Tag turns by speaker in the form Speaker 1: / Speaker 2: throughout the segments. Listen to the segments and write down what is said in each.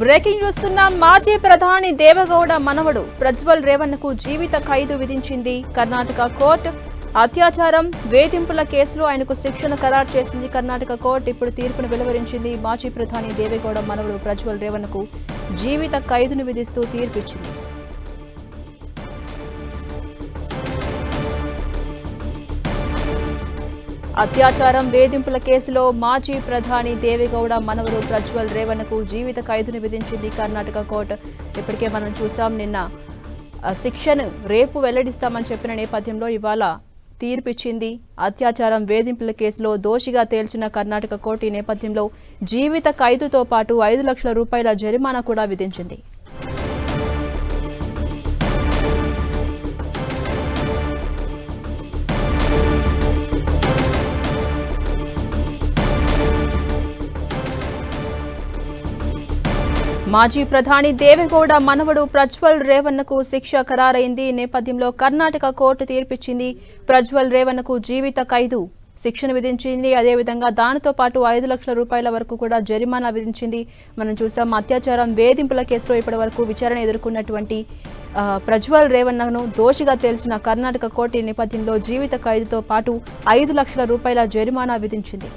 Speaker 1: Breaking చూస్తున్నాం. మాజీ ప్రధాని దేవగౌడ మనవడు ప్రజ్వల్ రేవణ్ణకు జీవిత ఖైదు విధించింది కర్ణాటక కోర్టు. అత్యాచారం వేధింపుల కేసులో ఆయనకు శిక్షను ఖరారు చేసింది కర్ణాటక కోర్టు. ఇప్పుడు తీర్పును వెలువరించింది. మాజీ ప్రధాని దేవగౌడ మనవడు ప్రజ్వల్ రేవణ్ణకు జీవిత ఖైదును విధిస్తూ తీర్పిచ్చింది. అత్యాచారం వేధింపుల కేసులో మాజీ ప్రధాని దేవగౌడ మనవరు ప్రజ్వల్ రేవణ్ణకు జీవిత ఖైదును విధించింది కర్ణాటక కోర్టు. ఇప్పటికే మనం చూసాం, నిన్న శిక్షను రేపు వెల్లడిస్తామని చెప్పిన నేపథ్యంలో ఇవాళ తీర్పిచ్చింది. అత్యాచారం వేధింపుల కేసులో దోషిగా తేల్చిన కర్ణాటక కోర్టు ఈ నేపథ్యంలో జీవిత ఖైదుతో పాటు 5 లక్షల రూపాయల జరిమానా కూడా విధించింది. మాజీ ప్రధాని దేవగౌడ మనవడు ప్రజ్వల్ రేవణ్ణకు శిక్ష ఖరారైంది. ఈ నేపథ్యంలో కర్ణాటక కోర్టు తీర్పిచ్చింది. ప్రజ్వల్ రేవణ్ణకు జీవిత ఖైదు శిక్షను విధించింది. అదేవిధంగా దానితో పాటు 5 లక్షల రూపాయల వరకు కూడా జరిమానా విధించింది. మనం చూసాం, అత్యాచారం వేధింపుల కేసులో ఇప్పటి వరకు విచారణ ఎదుర్కొన్నటువంటి ప్రజ్వల్ రేవణ్ణను దోషిగా తేల్చిన కర్ణాటక కోర్టు ఈ నేపథ్యంలో జీవిత ఖైదుతో పాటు 5 లక్షల రూపాయల జరిమానా విధించింది.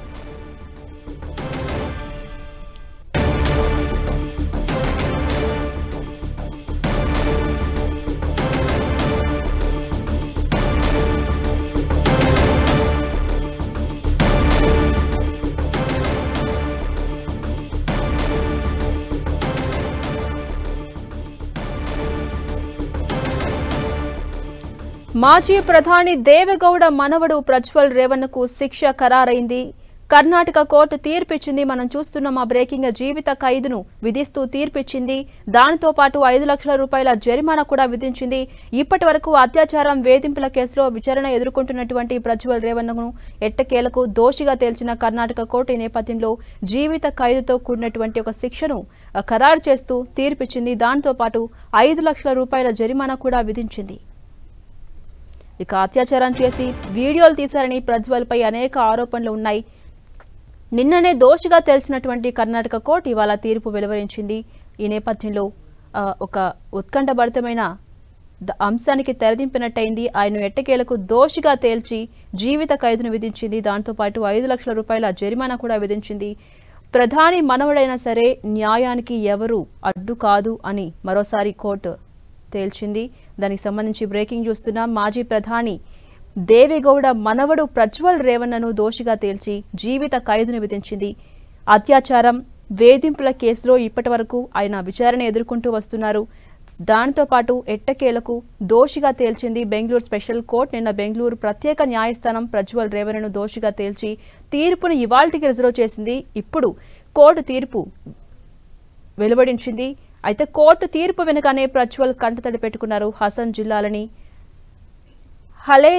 Speaker 1: మాజీ ప్రధాని దేవగౌడ మనవడు ప్రజ్వల్ రేవణ్ణకు శిక్ష ఖరారైంది. కర్ణాటక కోర్టు తీర్పిచ్చింది. మనం చూస్తున్నాం, ఆ బ్రేకింగ్ జీవిత ఖైదును విధిస్తూ తీర్పిచ్చింది. దానితో పాటు 5 లక్షల రూపాయల జరిమానా కూడా విధించింది. ఇప్పటి వరకు అత్యాచారం వేధింపుల కేసులో విచారణ ఎదుర్కొంటున్నటువంటి ప్రజ్వల్ రేవణ్ణను ఎట్టకేలకు దోషిగా తేల్చిన కర్ణాటక కోర్టు ఈ నేపథ్యంలో జీవిత ఖైదుతో కూడినటువంటి ఒక శిక్షను ఖరారు చేస్తూ తీర్పిచ్చింది. దాంతో పాటు 5 లక్షల రూపాయల జరిమానా కూడా విధించింది. ఇక అత్యాచారం చేసి వీడియోలు తీశారని ప్రజ్వల్ పై అనేక ఆరోపణలు ఉన్నాయి. నిన్ననే దోషిగా తేల్చినటువంటి కర్ణాటక కోర్టు ఇవాళ తీర్పు వెలువరించింది. ఈ నేపథ్యంలో ఒక ఉత్కంఠభరితమైన అంశానికి తెరదింపినట్టయింది. ఆయన ఎట్టకేలకు దోషిగా తేల్చి జీవిత ఖైదును విధించింది. దాంతోపాటు 5 లక్షల రూపాయల జరిమానా కూడా విధించింది. ప్రధాని మనవడైనా సరే న్యాయానికి ఎవరు అడ్డు కాదు అని మరోసారి కోర్టు తేల్చింది. దానికి సంబంధించి బ్రేకింగ్ చూస్తున్నాం. మాజీ ప్రధాని దేవగౌడ మనవడు ప్రజ్వల్ రేవణ్ణను దోషిగా తేల్చి జీవిత ఖైదును విధించింది. అత్యాచారం వేధింపుల కేసులో ఇప్పటి వరకు ఆయన విచారణ ఎదుర్కొంటూ వస్తున్నారు. దానితో పాటు ఎట్టకేలకు దోషిగా తేల్చింది బెంగళూరు స్పెషల్ కోర్టు. నిన్న బెంగళూరు ప్రత్యేక న్యాయస్థానం ప్రజ్వల్ రేవణ్ణను దోషిగా తేల్చి తీర్పును ఇవాల్టికి రిజర్వ్ చేసింది. ఇప్పుడు కోర్టు తీర్పు వెలువడించింది. అయితే కోర్టు తీర్పు వెనుకనే ప్రజ్వల్ కంటతడి పెట్టుకున్నారు. హసన్ జిల్లాలోని హలే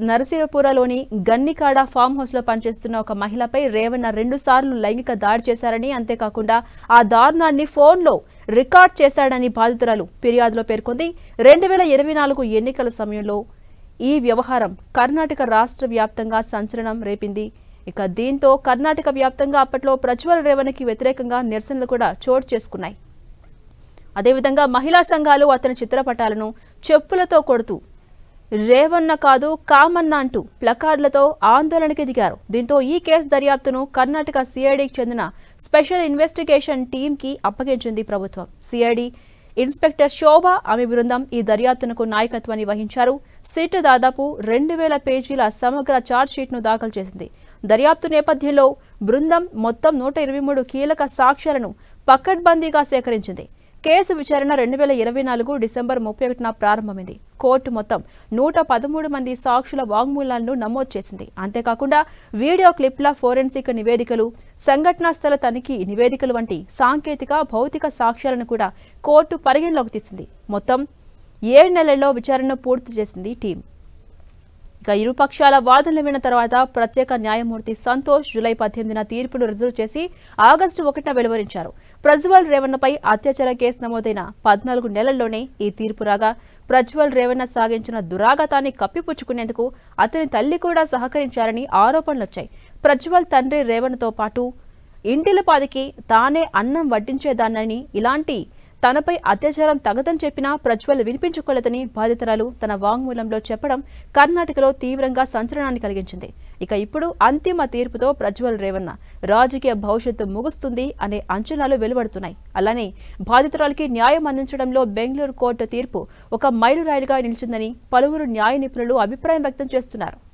Speaker 1: నరసిరపురలోని గన్నికాడ ఫామ్ హౌస్ లో పనిచేస్తున్న ఒక మహిళపై రేవణ్ణ 2 సార్లు లైంగిక దాడి చేశారని, అంతేకాకుండా ఆ దారుణాన్ని ఫోన్లో రికార్డ్ చేశాడని బాధితురాలు ఫిర్యాదులో పేర్కొంది. 2024 ఎన్నికల సమయంలో ఈ వ్యవహారం కర్ణాటక రాష్ట్ర వ్యాప్తంగా సంచలనం రేపింది. ఇక దీంతో కర్ణాటక వ్యాప్తంగా అప్పట్లో ప్రజ్వల్ రేవణ్ణకి వ్యతిరేకంగా నిరసనలు కూడా చోటు చేసుకున్నాయి. అదేవిధంగా మహిళా సంఘాలు అతని చిత్రపటాలను చెప్పులతో కొడుతూ రేవణ్ణ కాదు కామన్న అంటూ ప్లకార్డులతో ఆందోళనకి దిగారు. దీంతో ఈ కేసు దర్యాప్తును కర్ణాటక సిఐడికి చెందిన స్పెషల్ ఇన్వెస్టిగేషన్ టీంకి అప్పగించింది ప్రభుత్వం. సిఐడి ఇన్స్పెక్టర్ శోభ ఆమె బృందం ఈ దర్యాప్తునకు నాయకత్వాన్ని వహించారు. సిట్ దాదాపు 2000 పేజీల సమగ్ర ఛార్జ్షీట్ను దాఖలు చేసింది. దర్యాప్తు నేపథ్యంలో బృందం మొత్తం 123 కీలక సాక్ష్యాలను పకడ్బందీగా సేకరించింది. కేసు విచారణ 2024 డిసెంబర్ 31న ప్రారంభమైంది. కోర్టు మొత్తం 113 మంది సాక్షుల వాంగ్మూలాలను నమోదు చేసింది. అంతేకాకుండా వీడియో క్లిప్ల ఫోరెన్సిక్ నివేదికలు, సంఘటనా స్థల తనిఖీ నివేదికలు వంటి సాంకేతిక భౌతిక సాక్ష్యాలను కూడా కోర్టు పరిగణలోకి తీసింది. మొత్తం 7 నెలల్లో విచారణను పూర్తి చేసింది టీం. ఇక ఇరుపక్షాల వాదనలు విన్న తర్వాత ప్రత్యేక న్యాయమూర్తి సంతోష్ జూలై 18న తీర్పును రిజర్వ్ చేసి ఆగస్టు 1న వెలువరించారు. ప్రజ్వల్ రేవణ్ణపై అత్యాచార కేసు నమోదైన 14 నెలల్లోనే ఈ తీర్పు రాగా ప్రజ్వల్ రేవణ్ణ సాగించిన దురాగతాన్ని కప్పిపుచ్చుకునేందుకు అతని తల్లి కూడా సహకరించారని ఆరోపణలొచ్చాయి. ప్రజ్వల్ తండ్రి రేవణ్ణతో పాటు ఇంటిలపాదికి తానే అన్నం వడ్డించేదాన్నని, ఇలాంటి తనపై అత్యాచారం తగదని చెప్పినా ప్రజ్వల్ వినిపించుకోలేదని బాధితురాలు తన వాంగ్మూలంలో చెప్పడం కర్ణాటకలో తీవ్రంగా సంచలనాన్ని కలిగించింది. ఇక ఇప్పుడు అంతిమ తీర్పుతో ప్రజ్వల్ రేవన్న రాజకీయ భవిష్యత్తు ముగుస్తుంది అనే అంచనాలు వెలువడుతున్నాయి. అలానే బాధితురాలికి న్యాయం అందించడంలో బెంగళూరు కోర్టు తీర్పు ఒక మైలురాయిలుగా నిలిచిందని పలువురు న్యాయ నిపుణులు అభిప్రాయం వ్యక్తం చేస్తున్నారు.